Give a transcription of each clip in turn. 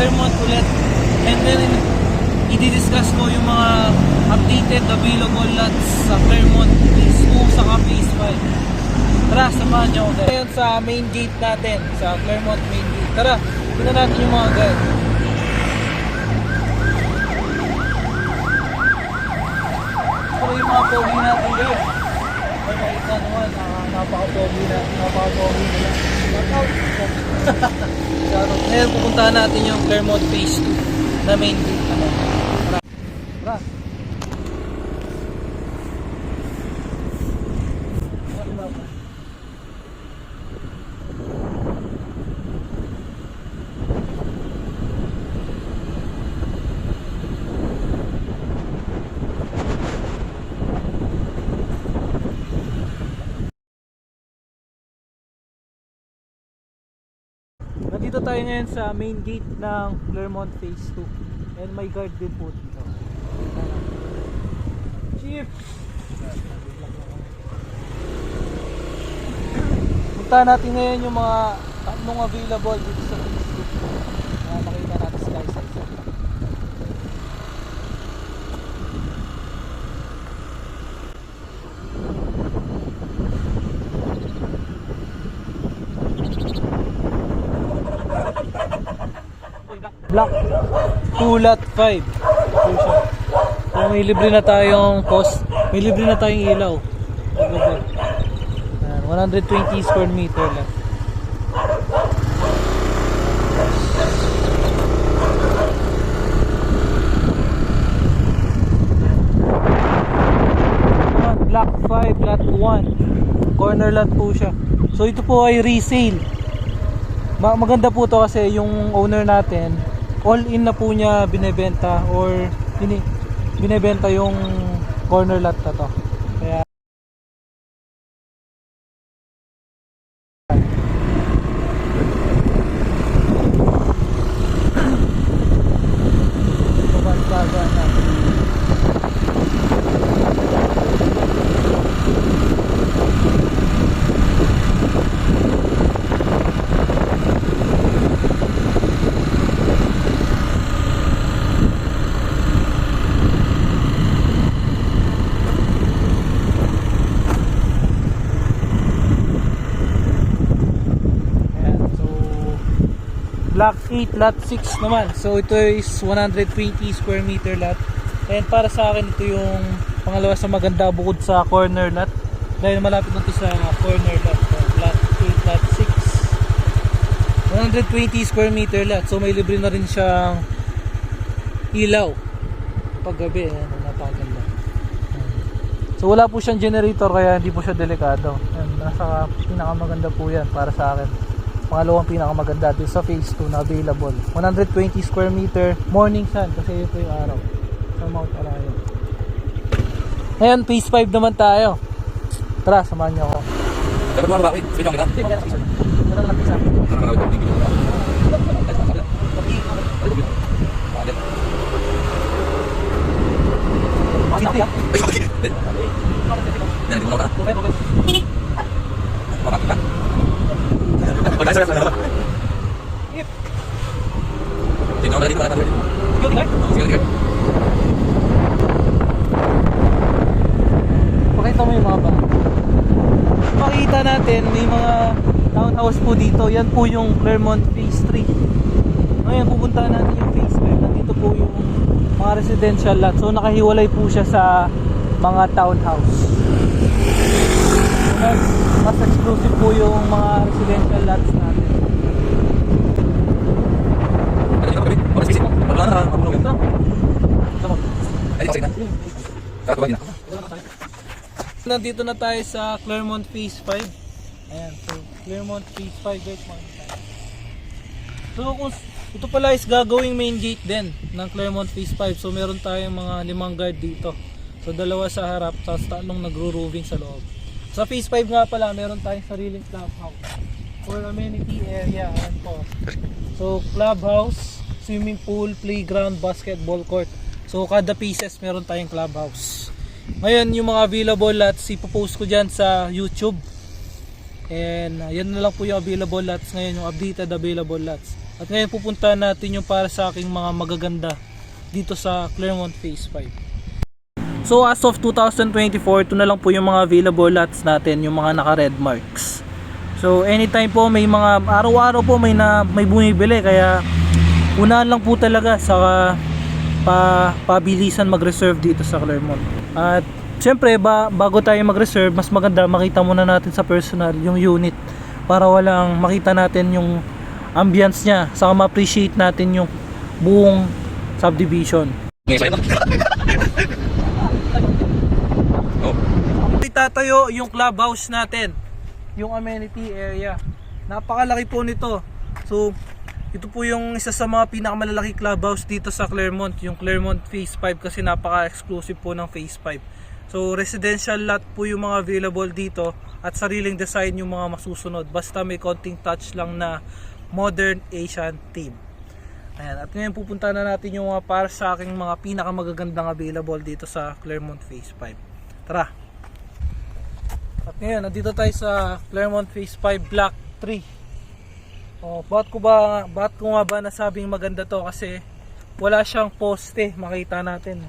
Clermont ulit. And then, i-discuss ko yung mga updated available lots sa Clermont Phase 2 saka Phase 5. Tara, samahan nyo ako. Ngayon sa main gate natin, sa Clermont main gate. Tara, tignan natin yung mga guide. So yung mga pogi natin guys. Ay makita naman, napaka-pogi na. Napaka-pogi nila. Ngayon pupuntahan natin yung Clermont Phase 2 na main gate. Tara. Tara. Nandito tayo ngayon sa main gate ng Clermont Phase 2 and may guard din po dito. Chief! Punta natin ngayon yung mga tatlong available dito sa Phase 2. Makita natin sila isa-isa. Block 2 lot 5. So may libre na tayong cost. May libre na tayong ilaw. 120 square meter lang. Block 5 lot 1. Corner lot po siya. So ito po ay resale. Maganda po to kasi yung owner natin all in na po niya binebenta or binebenta yung corner lot na to. Kaya Block 8 lot 6 naman. So ito is 120 square meter lot. And para sa akin ito yung pangalawa sa maganda bukod sa corner lot. Dahil malapit na ito sa corner lot. Block 8 lot 6. 120 square meter lot. So may libre na rin siyang ilaw pag gabi. Napakaganda. So wala po siyang generator kaya hindi po siya delikado. And nasa pinakamaganda po yan para sa akin. Pangalawang pinakamaganda dito sa Phase 2 na available. 120 square meter morning sun kasi ito yung araw sa Mount Arayat. Ngayon Phase 5 naman tayo. Tara, samahan niyo ako. Dapat mo ba? Wait, wait lang kita. Tara lang isa. Pakita mo yung mga ba. Pakita natin may mga townhouse po dito. Yan po yung Clermont Phase 3. Ngayon pupuntahan natin yung Phase 5. Nandito po yung mga residential lot. So nakahiwalay po siya sa mga townhouse. Mas exclusive po yung mga residential lots natin. Nandito na tayo sa Clermont Phase 5. Ayan, so Clermont Phase 5 guys. So kung ito pala is gagawing main gate din ng Clermont Phase 5. So meron tayong mga 5 guard dito. So dalawa sa harap, tapos tatlong nagro-roving sa loob. Sa Phase 5 nga pala, meron tayong sariling clubhouse for amenity area. Ayan po. So clubhouse, swimming pool, playground, basketball court. So kada pieces meron tayong clubhouse. Ngayon yung mga available lots ipopost ko dyan sa YouTube. And yan na lang po yung available lots ngayon, yung updated available lots. At ngayon pupuntahan natin yung para sa aking mga magaganda dito sa Clermont Phase 5. So as of 2024, ito na lang po yung mga available lots natin, yung mga naka red marks. So anytime po, may mga araw-araw po may bumibili, kaya unahan lang po talaga sa pabilisan mag-reserve dito sa Clermont. At syempre bago tayo mag-reserve, mas maganda makita muna natin sa personal yung unit para walang makita natin yung ambience niya, saka ma-appreciate natin yung buong subdivision. Itatayo yung clubhouse natin, yung amenity area. Napakalaki po nito. So ito po yung isa sa mga pinakamalaki clubhouse dito sa Clermont, yung Clermont Phase 5, kasi napaka-exclusive po ng Phase 5. So residential lot po yung mga available dito at sariling design yung mga masusunod, basta may konting touch lang na modern Asian theme. Ayan, at ngayon pupunta na natin yung mga para sa aking mga pinakamagagandang available dito sa Clermont Phase 5. Tara! At ngayon, nandito tayo sa Clermont Phase 5 Block 3. Bakit ko nga ba nasabing maganda to? Kasi wala siyang poste, makita natin.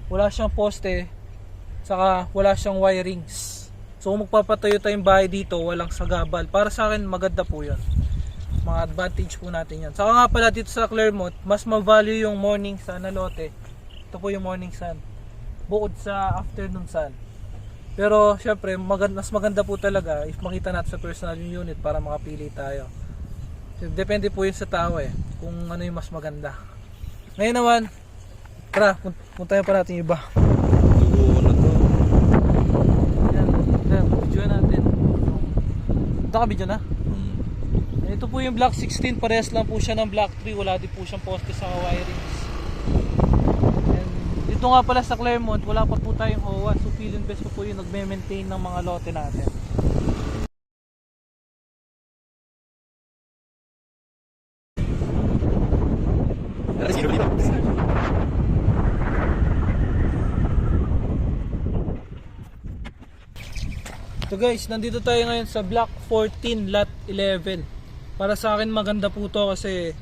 Wala siyang poste, saka wala siyang wirings. So kung magpapatayo tayong bahay dito, walang sagabal. Para sa akin, maganda po yun. Mga advantage po natin yan. Saka nga pala dito sa Clermont, mas ma-value yung morning sun na lote. Ito po yung morning sun, bukod sa afternoon sun. Pero syempre, mas maganda po talaga if makita natin sa personal yung unit para makapili tayo. So, depende po yun sa tao kung ano yung mas maganda. Ngayon naman, tara, puntahan pa natin yung iba. Yan, video natin. Ito ka video na? Ito po yung block 16, parehas lang po siya ng block 3, wala din po siyang poste sa wirings. And dito nga pala sa Clermont, wala pa po tayong OWA, so Philinvest po yung nagme-maintain ng mga lote natin. So guys, nandito tayo ngayon sa block 14 lot 11. Para sa akin maganda po to kasi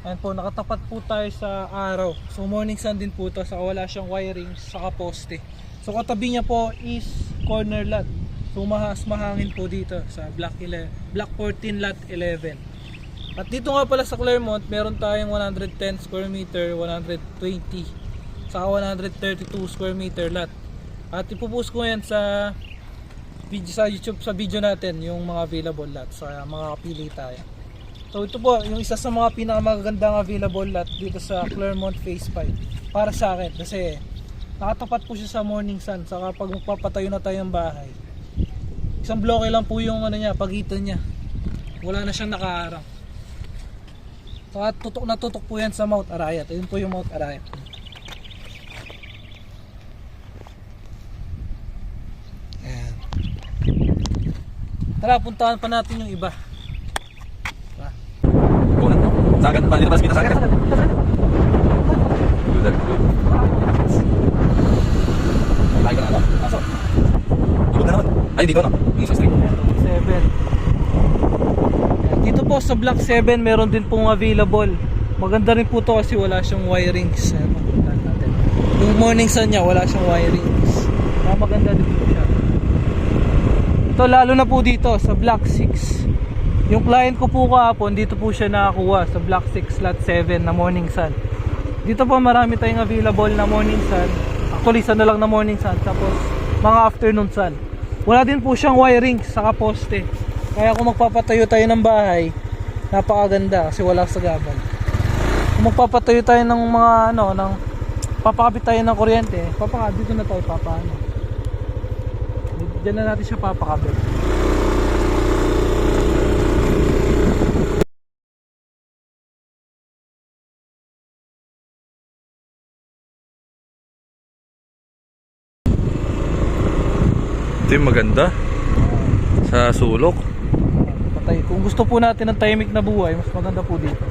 ayan po, nakatapat po tayo sa araw. So morning sun din po to, saka wala siyang wiring, saka poste. So katabi niya po is corner lot. So mahangin po dito sa block 14 lot 11. At dito nga pala sa Clermont, meron tayong 110 square meter, 120, saka 132 square meter lot. At ipopost ko yan sa YouTube, sa video natin, yung mga available lots, sa mga kapili tayo. So ito po yung isa sa mga pinakamagagandang available lot dito sa Clermont Phase 5 para sa akin, kasi nakatapat po siya sa morning sun. Saka pag magpapatayo na tayo ng bahay, isang bloke lang po yung pagitan niya, wala na siyang nakaharang. Saka tutok na tutok po yan sa Mount Arayat. Ayun po yung Mount Arayat. Ayan. Tara, puntahan pa natin yung iba. Tara. Sa akin, dito pas kita sa akin. Good. Ay, ka na. Aso. Good na naman. Ay, dito na. Yung sa street. 7. Dito po sa block 7 meron din pong available. Maganda rin po to kasi wala siyang wirings. Yung morning sun niya wala siyang wirings. Maganda din po siya. Ito lalo na po dito sa block 6. Yung client ko po kahapon, dito po siya nakakuha sa block 6 lot 7 na morning sun. Dito po marami tayong available na morning sun. Actually isa na lang na morning sun, tapos mga afternoon sun. Wala din po siyang wirings saka poste. Kaya kung magpapatayo tayo ng bahay, napakaganda kasi wala sagabal. Kung magpapatayo tayo ng mga papakabit tayo ng kuryente, dito na tayo diyan na natin siya papakabit. Ito yung maganda sa sulok. Kung gusto po natin ng tahimik na buhay, mas maganda po dito.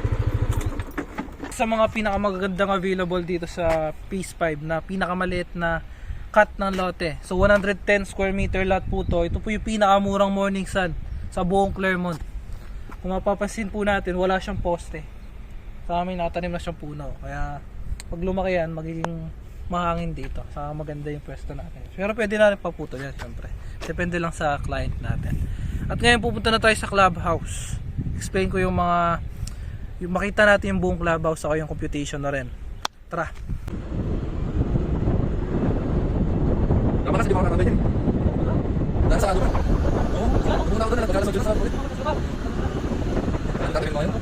Sa mga pinakamagagandang available dito sa Phase 5 na pinakamaliit na cut ng lote. So 110 square meter lot po to. Ito po yung pinakamurang Morning Sun sa buong Clermont. Kung mapapansin po natin, wala siyang poste. Sa amin natanim na siyang puno. Kaya pag lumaki yan, magiging mahangin dito. Saka maganda yung pwesto natin. Pero pwede na rin paputo yan syempre. Depende lang sa client natin. At ngayon pupunta na tayo sa clubhouse. Explain ko yung makita natin yung buong clubhouse saka yung computation na rin. Tara. Dapat kasi di ba makakabay yan eh. Dahil sa ano ba? Oo, pumunta ako doon, nagpagkala sa Diyos sa ulit. Ang tatawin mo ngayon?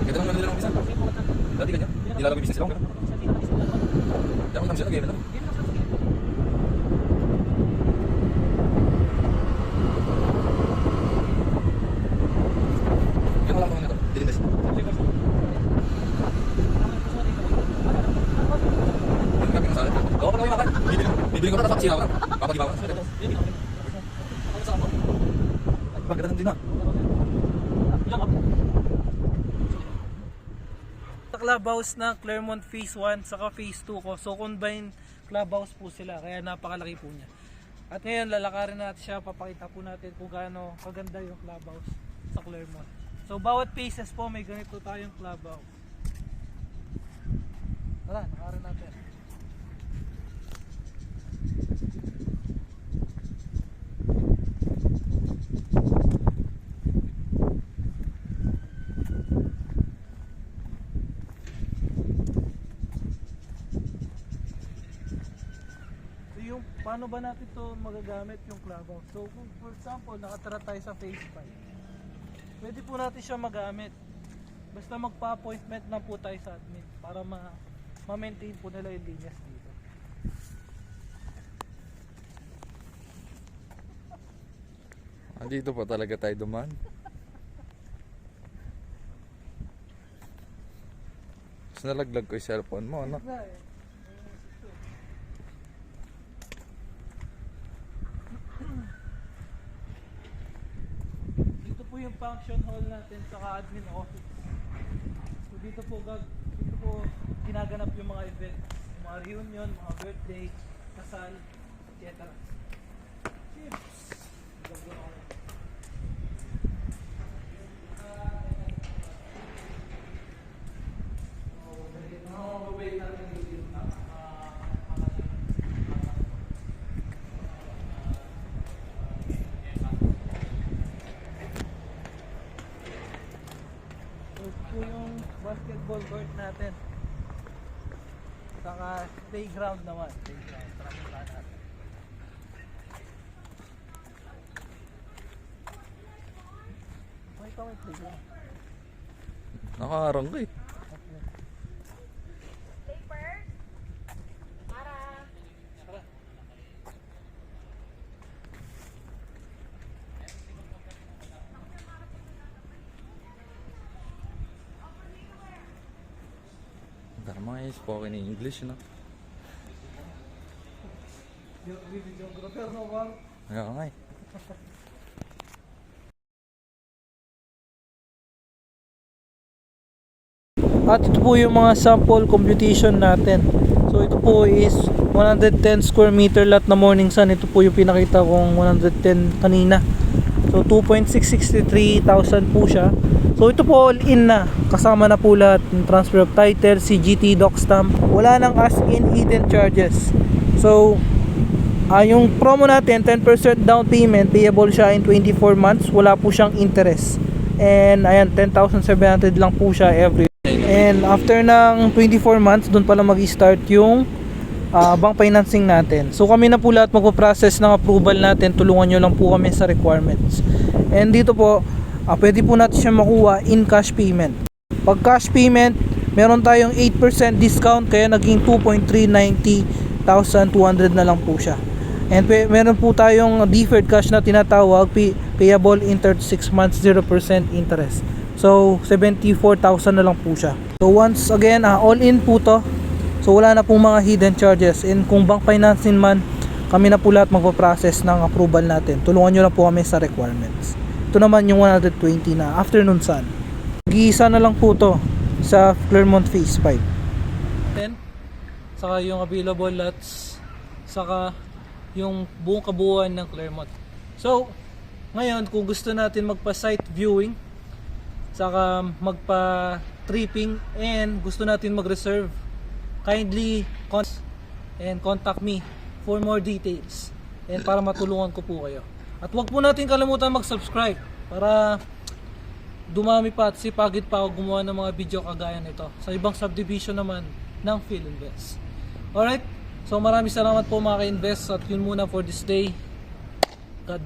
Kaya naman nila ng umpisa. Dati ganyan, nilalagay business sila. Dapat naman sila, game na lang. Yan wala ko nga nito, dilindes. Oo, pag kami makan, bibili ko na tapos siya ako na. Papagiba ko na. Pagkatan din na. Sa clubhouse ng Clermont Phase 1 saka Phase 2 ko. So combined clubhouse po sila. Kaya napakalaki po niya. At ngayon lalakarin natin siya. Papakita po natin kung gaano kaganda yung clubhouse sa Clermont. So bawat phases po may ganito tayong clubhouse. Tara, lakarin natin. Paano ba natin ito magagamit yung clubhouse? So kung for example nakatira tayo sa phase 5, pwede po natin siya magamit. Basta magpa-appointment na po tayo sa admin para ma-maintain po nila yung linyas dito. Andito pa talaga tayo duman. Mas nalaglag ko yung cellphone mo, ano? Dito po yung function hall natin sa admin office. So dito po ginaganap yung mga events, yung mga reunion, mga birthday, kasal, etc. Chips. Ito yung basketball court natin. Saka playground naman. Playground. Tara natin. May playground. Nakaharang ka eh. Mga spoken in English, no? Videographer no ba? Kaya nga eh. At ito po yung mga sample computation natin. So ito po is 110 square meter lot na Morning Sun. Ito po yung pinakita kong 110 kanina. So 2.663,000 po siya. So ito po all in na. Kasama na po lahat ng transfer of title, CGT, doc stamp. Wala nang as in hidden charges. So yung promo natin 10% down payment, payable siya in 24 months. Wala po siyang interest. And ayan 10,700 lang po siya every. And after ng 24 months, doon pala mag-start yung bank financing natin. So kami na po lahat magpo-process ng approval natin. Tulungan nyo lang po kami sa requirements. And dito po pwede po natin siya makuha in cash payment. Pag cash payment, meron tayong 8% discount, kaya naging 2,390,200 na lang po siya. And meron po tayong deferred cash na tinatawag, payable in 36 months, 0% interest. So 74,000 na lang po siya. So once again, all in po to. So wala na pong mga hidden charges. And kung bank financing man, kami na po lahat magpo-process ng approval natin. Tulungan nyo lang po kami sa requirements. Ito naman yung 120 na afternoon sun. Mag-iisa na lang po to sa Clermont Phase 5. Then, saka yung available lots saka yung buong kabuuan ng Claremont. So, ngayon kung gusto natin magpa-site viewing, saka magpa-tripping, and gusto natin mag-reserve, kindly contact me for more details and para matulungan ko po kayo. At huwag po natin kalimutan mag-subscribe para dumami pa at sipagit pa ako gumawa ng mga video kagaya nito sa ibang subdivision naman ng Philinvest. Alright, so maraming salamat po mga ka-invest, at yun muna for this day.